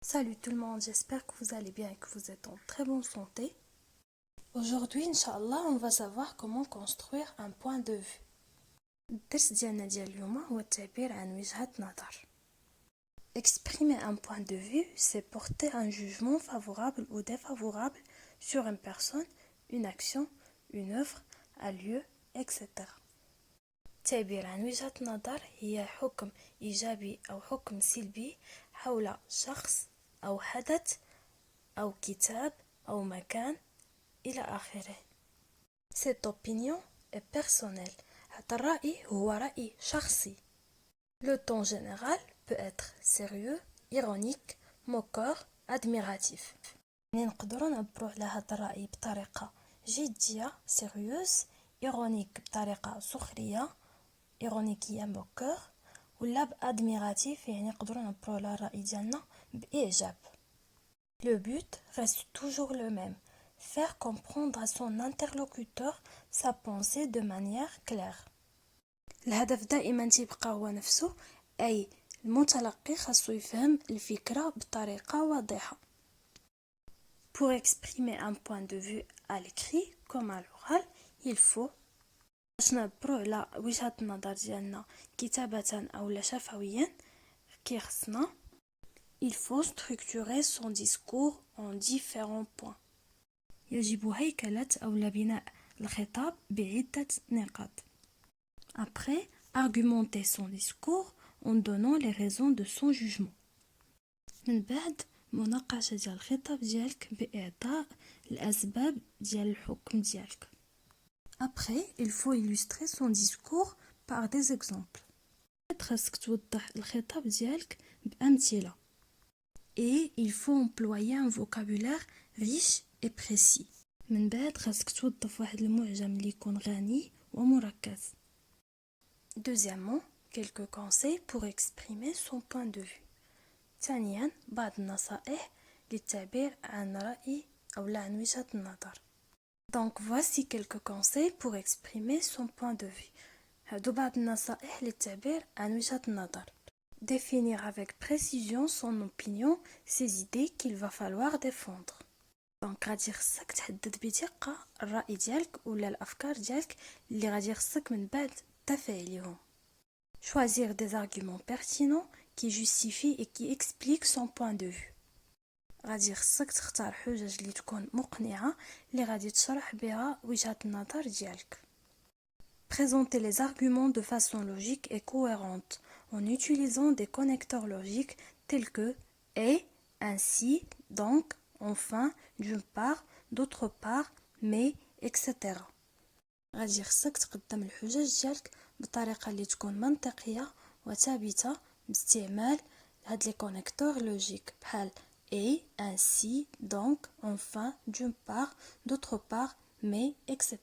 Salut tout le monde, j'espère que vous allez bien et que vous êtes en très bonne santé. Aujourd'hui, Inch'Allah, on va savoir comment construire un point de vue. الدرس ديالنا ديال اليوم هو التعبير عن وجهة نظر. Exprimer un point de vue, c'est porter un jugement favorable ou défavorable sur une personne, une action, une œuvre, un lieu, etc. التعبير عن وجهة نظر هي حكم إيجابي أو حكم سلبي حول شخص أو حدث أو كتاب أو مكان إلى آخره. Cette opinion est personnelle. هذا الرأي هو رأي شخصي. Le ton général peut être sérieux, ironique, moqueur, admiratif. يعني نقدروا نعبروا على هذا الرأي بطريقة جدية sérieuse, ironique بطريقة سخرية ironique moqueur ولا بادميراتيف يعني نقدروا نعبروا على الرأي ديالنا بإعجاب. Le but reste toujours le même, faire comprendre à son interlocuteur sa pensée de manière claire. الهدف دائما تيبقى هو نفسه، أي المتلقي خاصو يفهم الفكرة بطريقة واضحة. Pour exprimer un point de vue à l'écrit comme à l'oral, il faut باش نعبروا على وجهة النظر ديالنا كتابة أو شفويا كيخصنا Il faut structurer son discours en différents points. يجب هيكلة أو بناء الخطاب بعدة نقاط. Après, argumenter son discours en donnant les raisons de son jugement. من بعد مناقشة ديال الخطاب ديالك بإعطاء الأسباب ديال الحكم ديالك. Après, il faut illustrer son discours par des exemples. خاصك توضح الخطاب ديالك بأمثلة. Et il faut employer un vocabulaire riche et précis. من بعد خاصك توظف واحد المعجم اللي يكون غني ومركز. Deuxièmement, quelques conseils pour exprimer son point de vue. ثانيا بعض النصائح للتعبير عن رأي أو عن وجهة النظر. Donc voici quelques conseils pour exprimer son point de vue. هادو بعض النصائح للتعبير عن وجهة النظر. Définir avec précision son opinion, ses idées qu'il va falloir défendre. Donc غادي خصك تحدد بدقة الرأي ديالك ولا الأفكار ديالك اللي غادي خصك من بعد تدافع عليهم. Choisir des arguments pertinents qui justifient et qui expliquent son point de vue. غادي خصك تختار حجج اللي تكون مقنعة اللي غادي تشرح بها وجهة النظر ديالك. Présenter les arguments de façon logique et cohérente en utilisant des connecteurs logiques tels que et, ainsi, donc, enfin, d'une part, d'autre part, mais, etc. غادي خصك تقدم الحجج ديالك بطريقة اللي تكون منطقية وثابتة باستعمال هاد لي كونيكتور لوجيك بحال et, ainsi, donc, enfin, d'une part, d'autre part, mais, etc.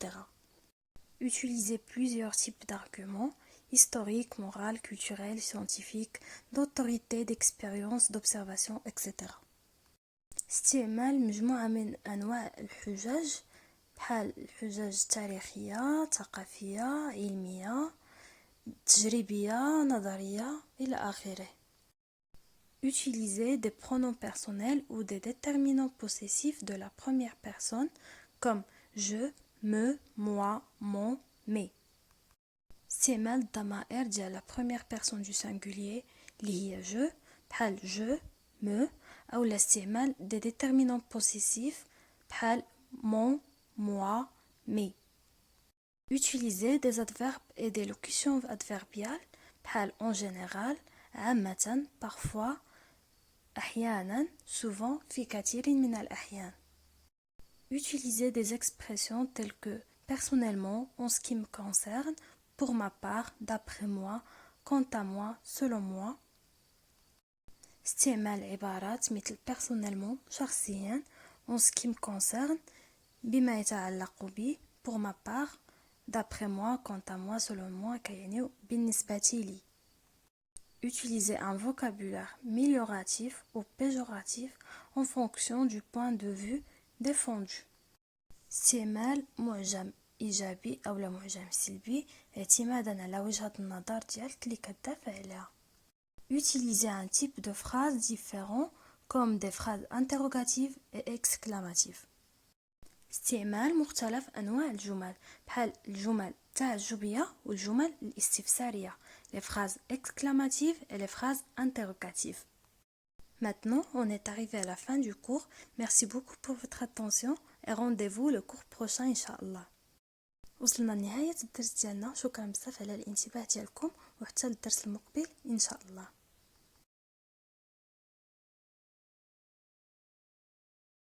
Utiliser plusieurs types d'arguments, historiques, moraux, culturels, scientifiques, d'autorité, d'expérience, d'observation, etc. استعمال مجموعة من أنواع الحجج بحال الحجج التاريخية، ثقافية، علمية، تجريبية، نظرية إلى آخره. Utiliser des pronoms personnels ou des déterminants possessifs de la première personne comme je, me, moi, mon, mes. استعمال الضمائر ديال la première personne du singulier اللي هي je بحال je, me أو استعمال des déterminants possessifs بحال mon, moi, mes. Utiliser des adverbes et des locutions adverbiales بحال en général, عامة, parfois, أحيانا, souvent, في كثير من الأحيان. Utiliser des expressions telles que personnellement, en ce qui me concerne, pour ma part, d'après moi, quant à moi, selon moi. استعمال عبارات مثل personnellement, شخصيا, en ce qui me concerne, بما يتعلق بي, pour ma part, d'après moi, quant à moi, selon moi, كيعني بالنسبة لي. Utiliser un vocabulaire amélioratif ou péjoratif en fonction du point de vue défendu. استعمال معجم إيجابي أو معجم سلبي اعتمادا على وجهة النظر ديالك اللي كتدافع عليها. Utiliser un type de phrase différent comme des phrases interrogatives et exclamatives. استعمال مختلف أنواع الجمل بحال الجمل التعجبية والجمل الاستفسارية les phrases exclamatives et les phrases interrogatives. Maintenant, on est arrivé à la fin du cours. Merci beaucoup pour votre attention et rendez-vous le cours prochain إن وصلنا لنهاية الدرس ديالنا. شكرا بزاف على الانتباه ديالكم وحتى الدرس المقبل إن شاء الله.